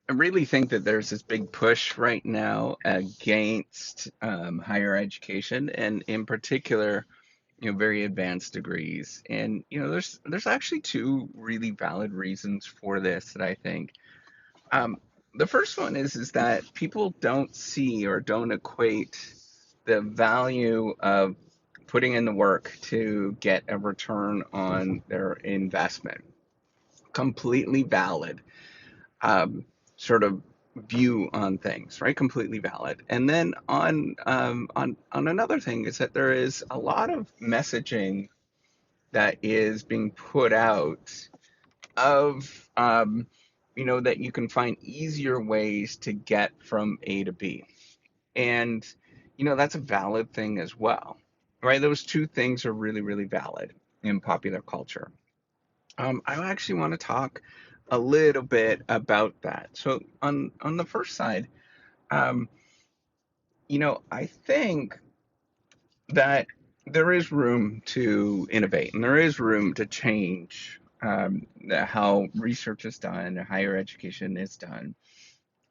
I really think that there's this big push right now against higher education, and in particular, very advanced degrees. And there's actually two really valid reasons for this that I think. Um, the first one is that people don't see or don't equate the value of putting in the work to get a return on their investment. Completely valid um, sort of view on things, right? Completely valid. And then on another thing is that there is a lot of messaging that is being put out of that you can find easier ways to get from A to B. And that's a valid thing as well, right? Those two things are really, really valid in popular culture. I actually want to talk a little bit about that. So on the first side, um, I think that there is room to innovate and there is room to change how research is done, higher education is done.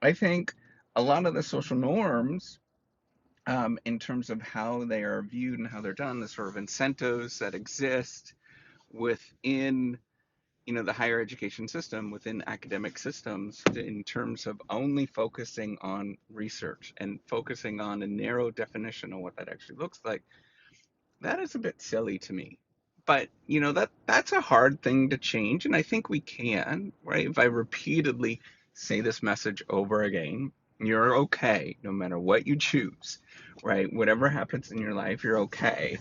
I think a lot of the social norms, in terms of how they are viewed and how they're done, the sort of incentives that exist within the higher education system, within academic systems, in terms of only focusing on research and focusing on a narrow definition of what that actually looks like, that is a bit silly to me. But that's a hard thing to change, and I think we can, right? If I repeatedly say this message over again, you're okay no matter what you choose, right? Whatever happens in your life, you're okay.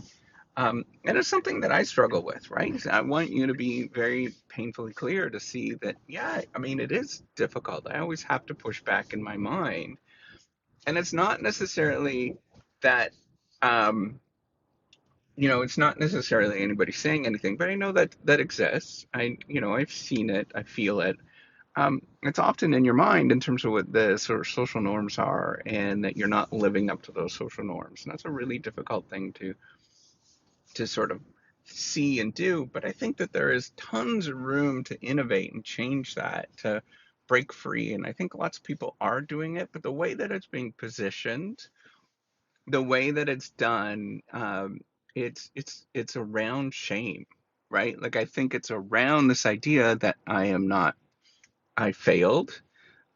And it's something that I struggle with, right? I want you to be very painfully clear to see that, yeah, I mean, it is difficult. I always have to push back in my mind. And it's not necessarily that, um, it's not necessarily anybody saying anything, but I know that that exists. I've seen it, I feel it. It's often in your mind in terms of what the sort of social norms are, and that you're not living up to those social norms. And that's a really difficult thing to sort of see and do. But I think that there is tons of room to innovate and change that, to break free. And I think lots of people are doing it, but the way that it's being positioned, the way that it's done, it's around shame, right? Like I think it's around this idea that I failed.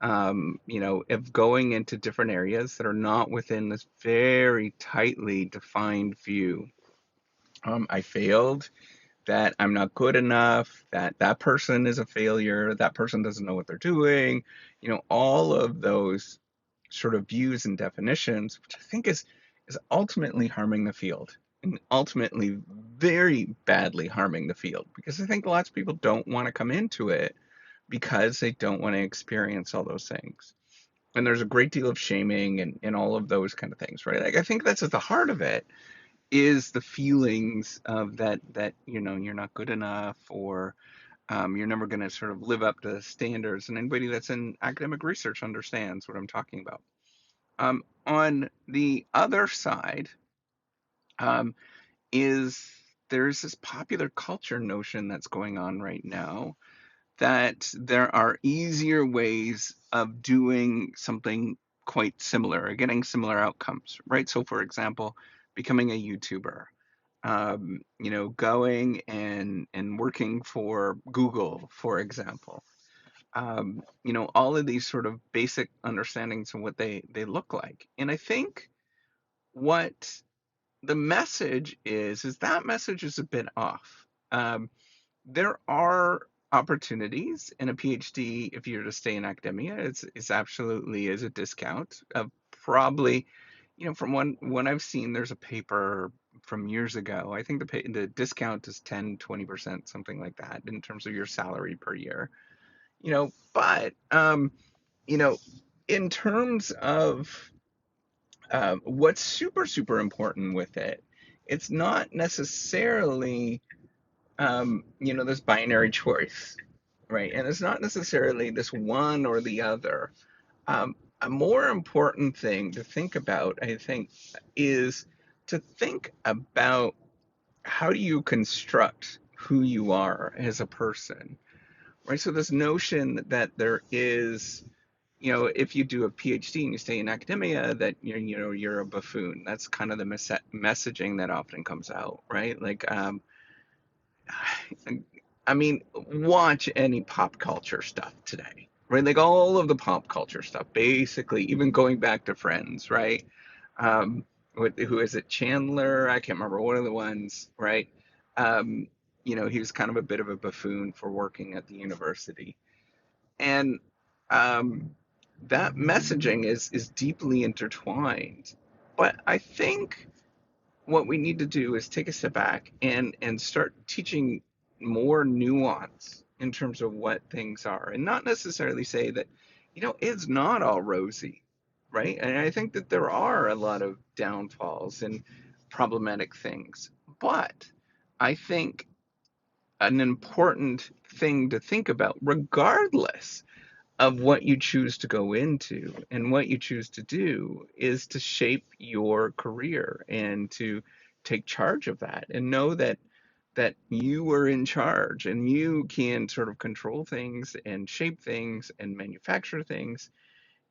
Of going into different areas that are not within this very tightly defined view. I failed, that I'm not good enough, that that person is a failure, that person doesn't know what they're doing, all of those sort of views and definitions, which I think is ultimately harming the field and ultimately very badly harming the field, because I think lots of people don't want to come into it because they don't want to experience all those things. And there's a great deal of shaming and all of those kind of things, right? Like I think that's at the heart of it, is the feelings of that you're not good enough, or you're never going to sort of live up to standards. And anybody that's in academic research understands what I'm talking about. On the other side, um, is there's this popular culture notion that's going on right now that there are easier ways of doing something quite similar or getting similar outcomes, right? So, for example, becoming a YouTuber, going and working for Google, for example. All of these sort of basic understandings of what they look like. And I think what the message is that message is a bit off. There are opportunities in a PhD if you're to stay in academia. It's absolutely is a discount of probably, from one I've seen, there's a paper from years ago. I think the discount is 10-20%, something like that, in terms of your salary per year. But you know, in terms of what's super super important with it, it's not necessarily this binary choice, right? And it's not necessarily this one or the other. A more important thing to think about, I think, is to think about how do you construct who you are as a person, right? So this notion that there is if you do a PhD and you stay in academia, that you're a buffoon. That's kind of the messaging that often comes out, right? Like, I mean, watch any pop culture stuff today, right? Like all of the pop culture stuff, basically, even going back to Friends, right? Who is it? Chandler? I can't remember. One of the ones, right? Um, he was kind of a bit of a buffoon for working at the university, and um, that messaging is deeply intertwined. But I think what we need to do is take a step back and start teaching more nuance in terms of what things are, and not necessarily say that it's not all rosy, right? And I think that there are a lot of downfalls and problematic things, but I think an important thing to think about, regardless of what you choose to go into and what you choose to do, is to shape your career and to take charge of that and know that you are in charge and you can sort of control things and shape things and manufacture things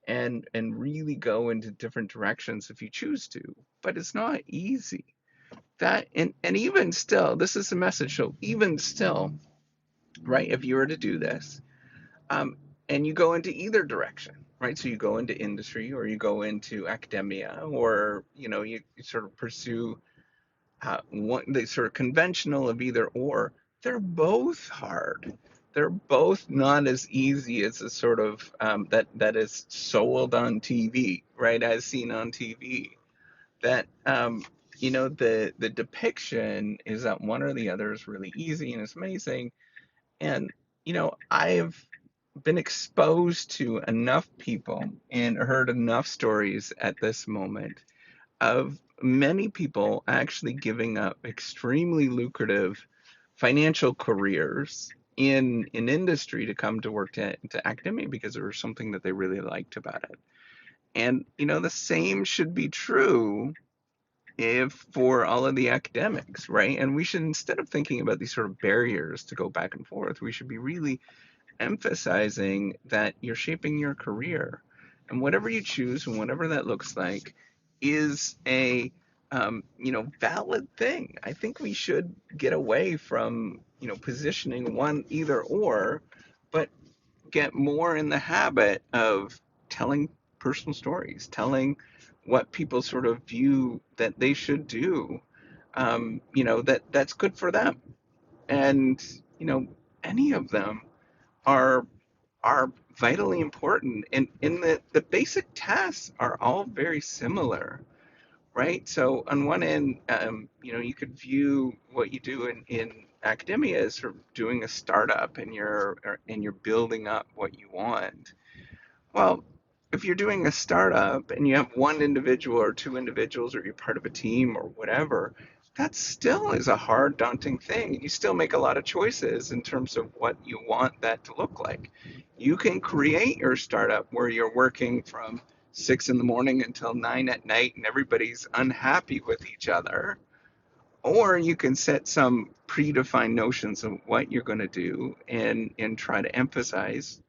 and really go into different directions if you choose to. But it's not easy. That and even still, this is the message. So even still, right, if you were to do this, um, and you go into either direction, right? So you go into industry or you go into academia, or you sort of pursue one the sort of conventional of either or. They're both hard. They're both not as easy as a sort of that is sold on TV, right? As seen on TV. That the depiction is that one or the other is really easy and it's amazing. And I've been exposed to enough people and heard enough stories at this moment of many people actually giving up extremely lucrative financial careers in industry to come to work to academia because there was something that they really liked about it. And the same should be true if for all of the academics, right? And we should, instead of thinking about these sort of barriers to go back and forth, we should be really emphasizing that you're shaping your career, and whatever you choose and whatever that looks like is a valid thing. I think we should get away from positioning one either or, but get more in the habit of telling personal stories, telling what people sort of view that they should do, that's good for them. And any of them are are vitally important, and in the basic tasks are all very similar, right? So on one end, you could view what you do in academia as sort of doing a startup, and you're building up what you want. Well, if you're doing a startup and you have one individual or two individuals, or you're part of a team or whatever, that still is a hard, daunting thing. You still make a lot of choices in terms of what you want that to look like. You can create your startup where you're working from 6 in the morning until 9 at night and everybody's unhappy with each other. Or you can set some predefined notions of what you're going to do, and try to emphasize,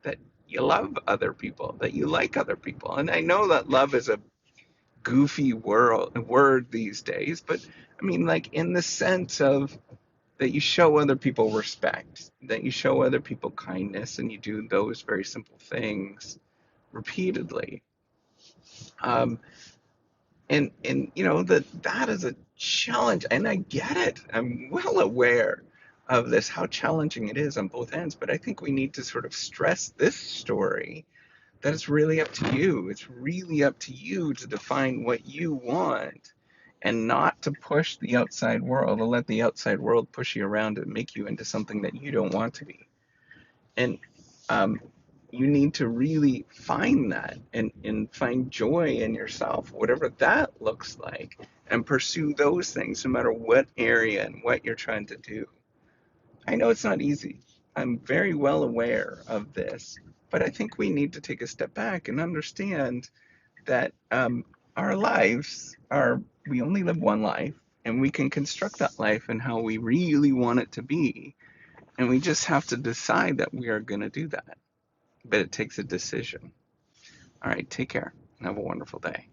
that you love other people, that you like other people. And I know that love is a goofy word these days, but I mean, like, in the sense of that you show other people respect, that you show other people kindness, and you do those very simple things repeatedly. Um, and that is a challenge, and I get it. I'm well aware of this, how challenging it is on both ends, but I think we need to sort of stress this story, that it's really up to you. It's really up to you to define what you want, and not to push the outside world, or let the outside world push you around and make you into something that you don't want to be. And um, you need to really find that, and find joy in yourself, whatever that looks like, and pursue those things no matter what area and what you're trying to do. I know it's not easy. I'm very well aware of this, but I think we need to take a step back and understand that our lives are, we only live one life, and we can construct that life and how we really want it to be. And we just have to decide that we are going to do that. But it takes a decision. All right, take care and have a wonderful day.